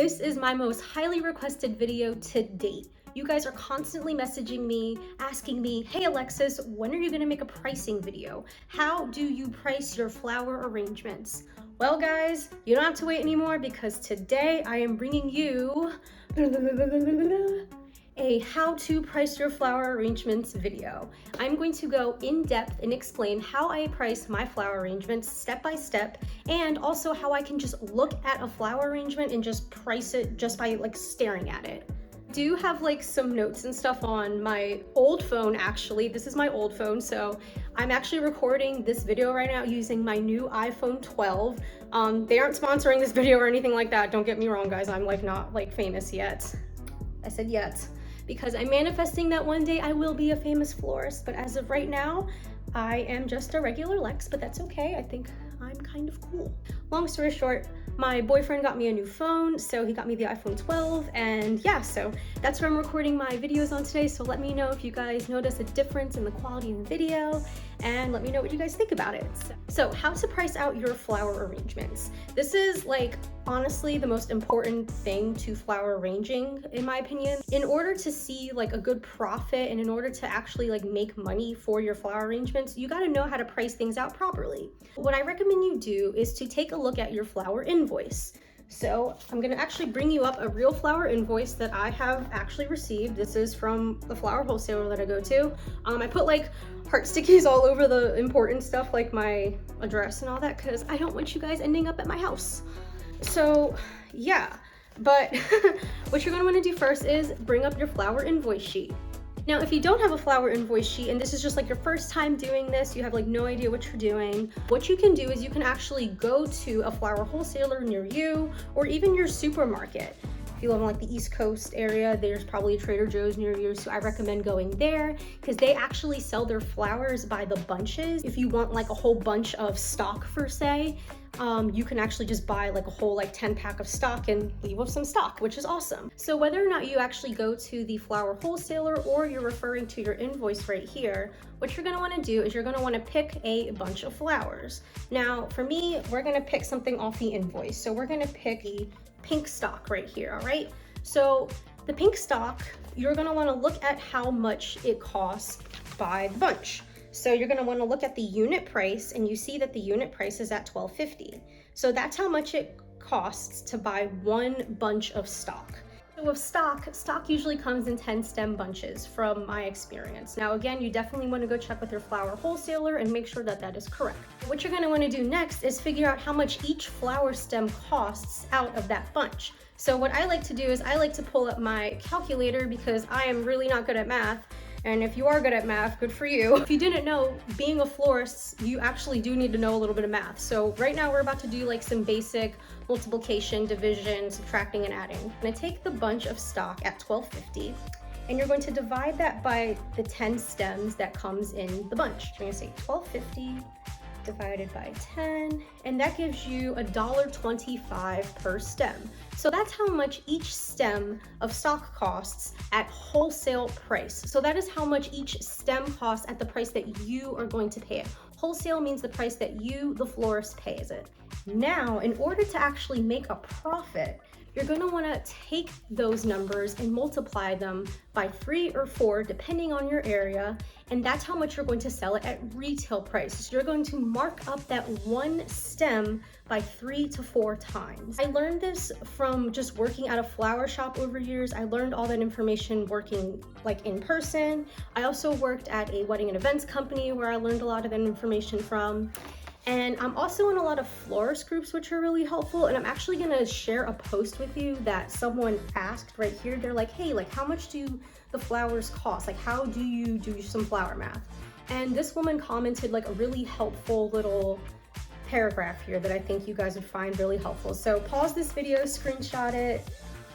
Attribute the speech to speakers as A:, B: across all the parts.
A: This is my most highly requested video to date. You guys are constantly messaging me, asking me, hey Alexis, when are you gonna make a pricing video? How do you price your flower arrangements? Well guys, you don't have to wait anymore because today I am bringing you a how to price your flower arrangements video. I'm going to go in depth and explain how I price my flower arrangements step by step, and also how I can just look at a flower arrangement and just price it just by like staring at it. I do have like some notes and stuff on my old phone. Actually, this is my old phone, so I'm actually recording this video right now using my new iPhone 12. They aren't sponsoring this video or anything like that, don't get me wrong guys, I'm like not like famous yet. I said yet because I'm manifesting that one day I will be a famous florist, but as of right now I am just a regular Lex, but that's okay. I think I'm kind of cool. Long story short, my boyfriend got me a new phone, so he got me the iPhone 12, and yeah, so that's where I'm recording my videos on today. So let me know if you guys notice a difference in the quality of the video, and let me know what you guys think about it. So how to price out your flower arrangements. This is like honestly the most important thing to flower arranging in my opinion. In order to see like a good profit and in order to actually like make money for your flower arrangements, you got to know how to price things out properly. What I recommend you do is to take a look at your flower invoice. So I'm gonna actually bring you up a real flower invoice that I have actually received. This is from the flower wholesaler that I go to. I put like heart stickies all over the important stuff like my address and all that because I don't want you guys ending up at my house. So yeah, but what you're gonna wanna do first is bring up your flower invoice sheet. Now, if you don't have a flower invoice sheet and this is just like your first time doing this, you have like no idea what you're doing, what you can do is you can actually go to a flower wholesaler near you or even your supermarket. If you live in like the East Coast area, there's probably a Trader Joe's near you, so I recommend going there because they actually sell their flowers by the bunches. If you want like a whole bunch of stock per se, you can actually just buy like a whole like 10 pack of stock and leave with some stock, which is awesome. So whether or not you actually go to the flower wholesaler or you're referring to your invoice right here, what you're gonna wanna do is you're gonna wanna pick a bunch of flowers. Now, for me, we're gonna pick something off the invoice. So we're gonna pick the pink stock right here, all right? So the pink stock, you're gonna wanna look at how much it costs by the bunch. So you're gonna wanna look at the unit price and you see that the unit price is at $12.50. So that's how much it costs to buy one bunch of stock. So with stock usually comes in 10 stem bunches from my experience. Now again, you definitely wanna go check with your flower wholesaler and make sure that that is correct. What you're gonna wanna do next is figure out how much each flower stem costs out of that bunch. So what I like to do is I like to pull up my calculator because I am really not good at math. And if you are good at math, good for you. If you didn't know, being a florist, you actually do need to know a little bit of math. So right now we're about to do like some basic multiplication, division, subtracting, and adding. I'm gonna take the bunch of stock at $12.50 and you're going to divide that by the 10 stems that comes in the bunch. So you're gonna say $12.50 divided by 10, and that gives you $1.25 per stem. So that's how much each stem of stock costs at wholesale price. So that is how much each stem costs at the price that you are going to pay it. Wholesale means the price that you, the florist, pays it. Now, in order to actually make a profit, you're gonna wanna take those numbers and multiply them by 3 or 4, depending on your area, and that's how much you're going to sell it at retail price. So you're going to mark up that one stem by 3 to 4 times. I learned this from just working at a flower shop over years. I learned all that information working like in person. I also worked at a wedding and events company where I learned a lot of that information from. And I'm also in a lot of florist groups, which are really helpful. And I'm actually gonna share a post with you that someone asked right here. They're like, hey, like how much do the flowers cost? Like how do you do some flower math? And this woman commented like a really helpful little paragraph here that I think you guys would find really helpful. So pause this video, screenshot it,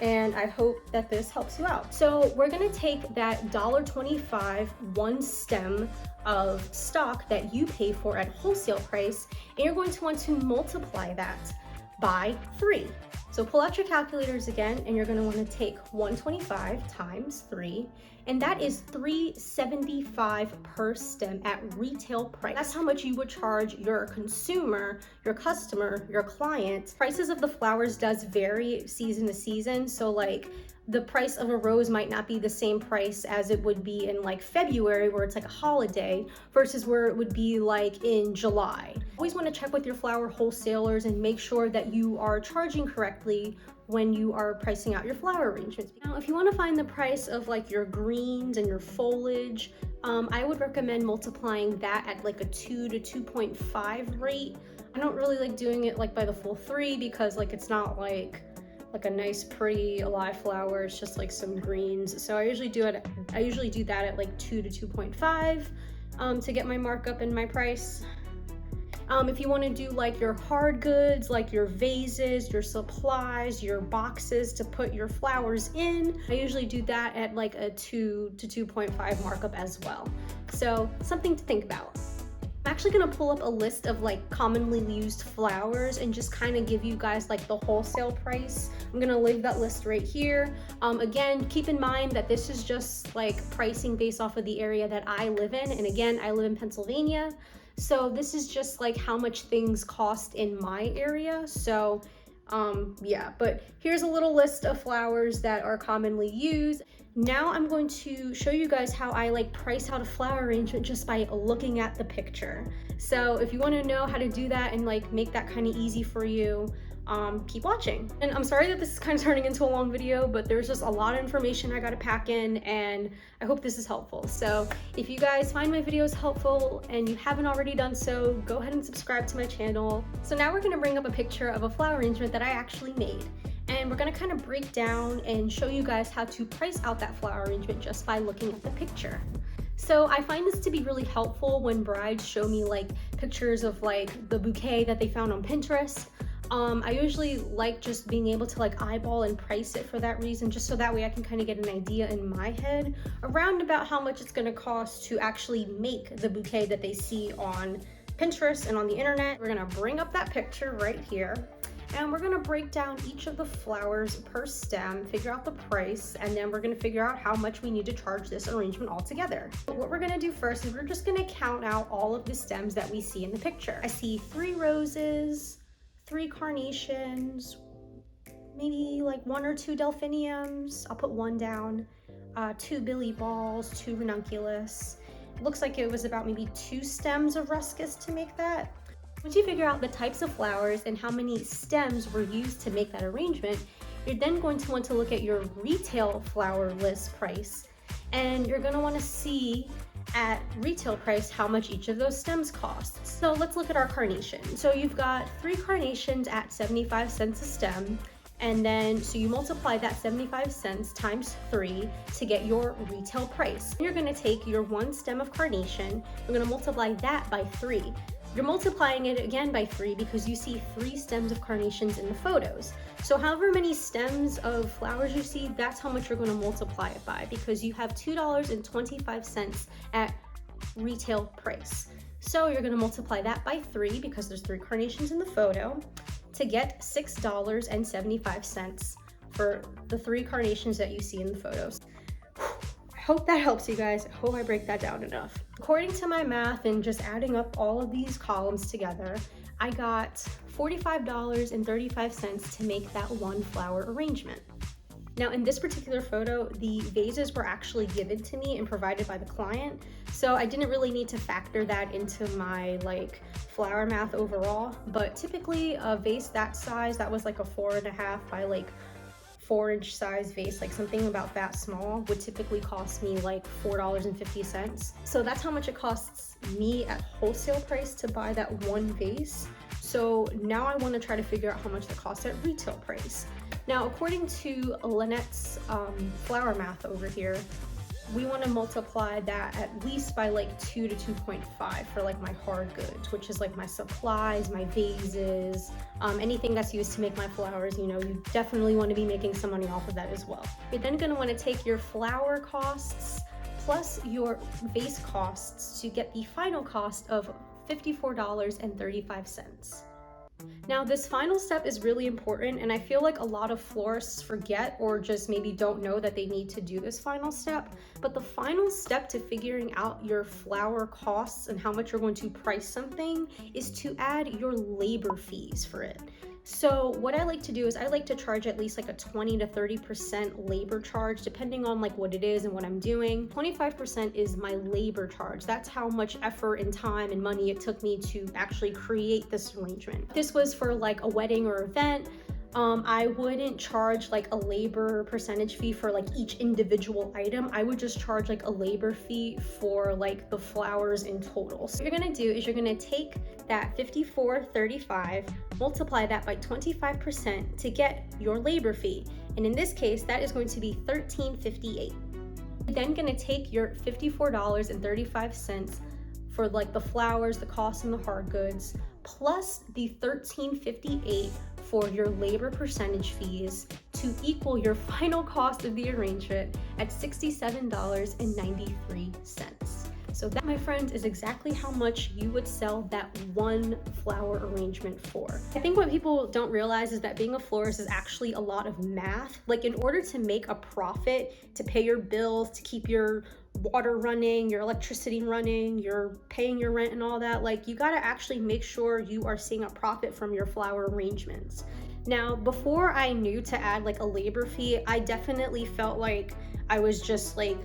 A: and I hope that this helps you out. So we're gonna take that $1.25 one stem of stock that you pay for at wholesale price, and you're going to want to multiply that by 3. So pull out your calculators again, and you're gonna wanna take 125 times 3, and that is $3.75 per stem at retail price. That's how much you would charge your consumer, your customer, your client. Prices of the flowers does vary season to season, so like the price of a rose might not be the same price as it would be in like February, where it's like a holiday, versus where it would be like in July. Always want to check with your flower wholesalers and make sure that you are charging correctly when you are pricing out your flower arrangements. Now, if you want to find the price of like your greens and your foliage, I would recommend multiplying that at like a 2 to 2.5 rate. I don't really like doing it like by the full 3 because like it's not like a nice pretty live flower, it's just like some greens. So I usually do that at like 2 to 2.5 to get my markup and my price. If you want to do like your hard goods, like your vases, your supplies, your boxes to put your flowers in, I usually do that at like a 2 to 2.5 markup as well. So something to think about. I'm actually gonna pull up a list of like commonly used flowers and just kind of give you guys like the wholesale price. I'm gonna leave that list right here. Again, keep in mind that this is just like pricing based off of the area that I live in. And again, I live in Pennsylvania. So this is just like how much things cost in my area. So yeah, but here's a little list of flowers that are commonly used. Now I'm going to show you guys how I like price out a flower arrangement just by looking at the picture. So if you want to know how to do that and like make that kind of easy for you, keep watching. And I'm sorry that this is kind of turning into a long video, but there's just a lot of information I got to pack in, and I hope this is helpful. So if you guys find my videos helpful and you haven't already done so, go ahead and subscribe to my channel. So now we're going to bring up a picture of a flower arrangement that I actually made. And we're gonna kind of break down and show you guys how to price out that flower arrangement just by looking at the picture. So I find this to be really helpful when brides show me like pictures of like the bouquet that they found on Pinterest. I usually like just being able to like eyeball and price it for that reason, just so that way I can kind of get an idea in my head around about how much it's gonna cost to actually make the bouquet that they see on Pinterest and on the internet. We're gonna bring up that picture right here. And we're gonna break down each of the flowers per stem, figure out the price, and then we're gonna figure out how much we need to charge this arrangement altogether. But what we're gonna do first is we're just gonna count out all of the stems that we see in the picture. I see 3 roses, 3 carnations, maybe like 1 or 2 delphiniums. I'll put 1 down, 2 billy balls, 2 ranunculus. It looks like it was about maybe 2 stems of ruscus to make that. Once you figure out the types of flowers and how many stems were used to make that arrangement, you're then going to want to look at your retail flower list price, and you're going to want to see at retail price how much each of those stems cost. So let's look at our carnation. So you've got 3 carnations at 75 cents a stem, and then so you multiply that 75 cents times 3 to get your retail price. You're going to take your 1 stem of carnation, you're going to multiply that by 3. You're multiplying it again by 3 because you see 3 stems of carnations in the photos. So however many stems of flowers you see, that's how much you're going to multiply it by, because you have $2.25 at retail price. So you're going to multiply that by 3 because there's 3 carnations in the photo to get $6.75 for the 3 carnations that you see in the photos. I hope that helps you guys. I hope I break that down enough. According to my math and just adding up all of these columns together, I got $45.35 to make that 1 flower arrangement. Now in this particular photo, the vases were actually given to me and provided by the client, so I didn't really need to factor that into my like flower math overall, but typically a vase that size, that was like a 4.5 by like 4-inch size vase, like something about that small, would typically cost me like $4.50. So that's how much it costs me at wholesale price to buy that 1 vase. So now I want to try to figure out how much that costs at retail price. Now, according to Lynette's flower math over here, we want to multiply that at least by like 2 to 2.5 for like my hard goods, which is like my supplies, my vases, anything that's used to make my flowers. You know, you definitely want to be making some money off of that as well. You're then going to want to take your flower costs plus your vase costs to get the final cost of $54.35. Now, this final step is really important, and I feel like a lot of florists forget or just maybe don't know that they need to do this final step. But the final step to figuring out your flower costs and how much you're going to price something is to add your labor fees for it. So what I like to do is I like to charge at least like a 20 to 30% labor charge, depending on like what it is and what I'm doing. 25% is my labor charge. That's how much effort and time and money it took me to actually create this arrangement. If this was for like a wedding or event, I wouldn't charge like a labor percentage fee for like each individual item. I would just charge like a labor fee for like the flowers in total. So what you're gonna do is you're gonna take that $54.35, multiply that by 25% to get your labor fee. And in this case, that is going to be $13.58. You're then gonna take your $54.35 for like the flowers, the costs, and the hard goods, plus the $13.58 for your labor percentage fees to equal your final cost of the arrangement at $67.93. So that, my friends, is exactly how much you would sell that one flower arrangement for. I think what people don't realize is that being a florist is actually a lot of math. Like, in order to make a profit, to pay your bills, to keep your water running, your electricity running, you're paying your rent and all that, like, you gotta actually make sure you are seeing a profit from your flower arrangements. Now, before I knew to add like a labor fee, I definitely felt like I was just like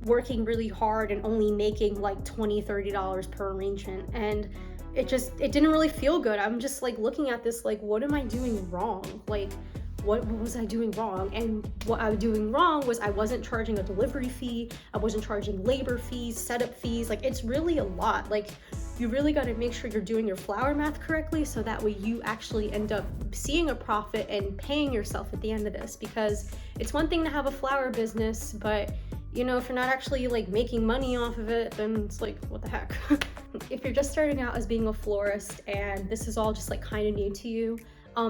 A: working really hard and only making like $20-$30 per arrangement, and it didn't really feel good. I'm just like looking at this like, what am I doing wrong? Like, what was I doing wrong? And what I was doing wrong was I wasn't charging a delivery fee, I wasn't charging labor fees, setup fees. Like, it's really a lot. Like, you really got to make sure you're doing your flower math correctly, so that way you actually end up seeing a profit and paying yourself at the end of this. Because it's one thing to have a flower business, but you know, if you're not actually like making money off of it, then it's like, what the heck? If you're just starting out as being a florist and this is all just like kind of new to you,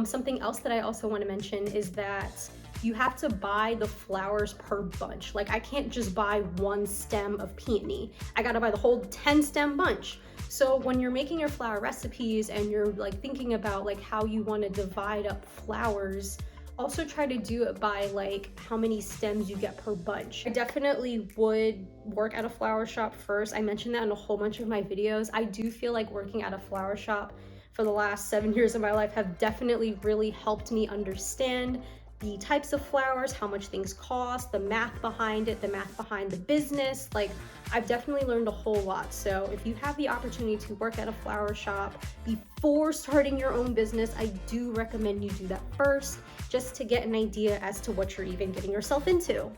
A: something else that I also want to mention is that you have to buy the flowers per bunch. Like, I can't just buy one stem of peony. I gotta buy the whole 10 stem bunch. So when you're making your flower recipes and you're like thinking about like how you want to divide up flowers, also try to do it by like how many stems you get per bunch. I definitely would work at a flower shop first. I mentioned that in a whole bunch of my videos. I do feel like working at a flower shop for the last 7 years of my life have definitely really helped me understand the types of flowers, how much things cost, the math behind it, the math behind the business. Like, I've definitely learned a whole lot. So if you have the opportunity to work at a flower shop before starting your own business, I do recommend you do that first, just to get an idea as to what you're even getting yourself into.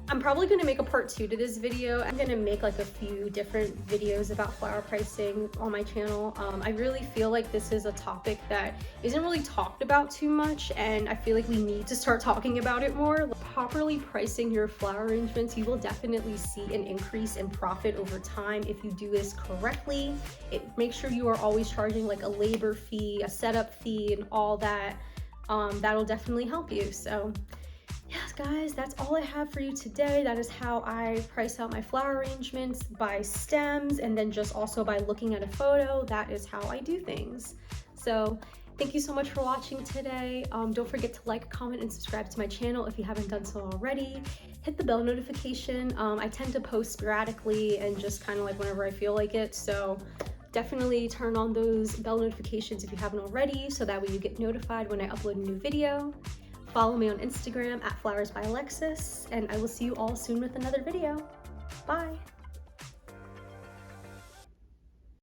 A: I'm probably going to make a part 2 to this video. I'm going to make like a few different videos about flower pricing on my channel. I really feel like this is a topic that isn't really talked about too much, and I feel like we need to start talking about it more. Properly pricing your flower arrangements, you will definitely see an increase in profit over time if you do this correctly. Make sure you are always charging like a labor fee, a setup fee, and all that. That'll definitely help you. So yes, guys, that's all I have for you today. That is how I price out my flower arrangements, by stems, and then just also by looking at a photo. That is how I do things. So thank you so much for watching today. Don't forget to like, comment, and subscribe to my channel if you haven't done so already. Hit the bell notification. I tend to post sporadically and just kind of like whenever I feel like it. So definitely turn on those bell notifications if you haven't already, so that way you get notified when I upload a new video. Follow me on Instagram at Flowers by Alexis, and I will see you all soon with another video. Bye!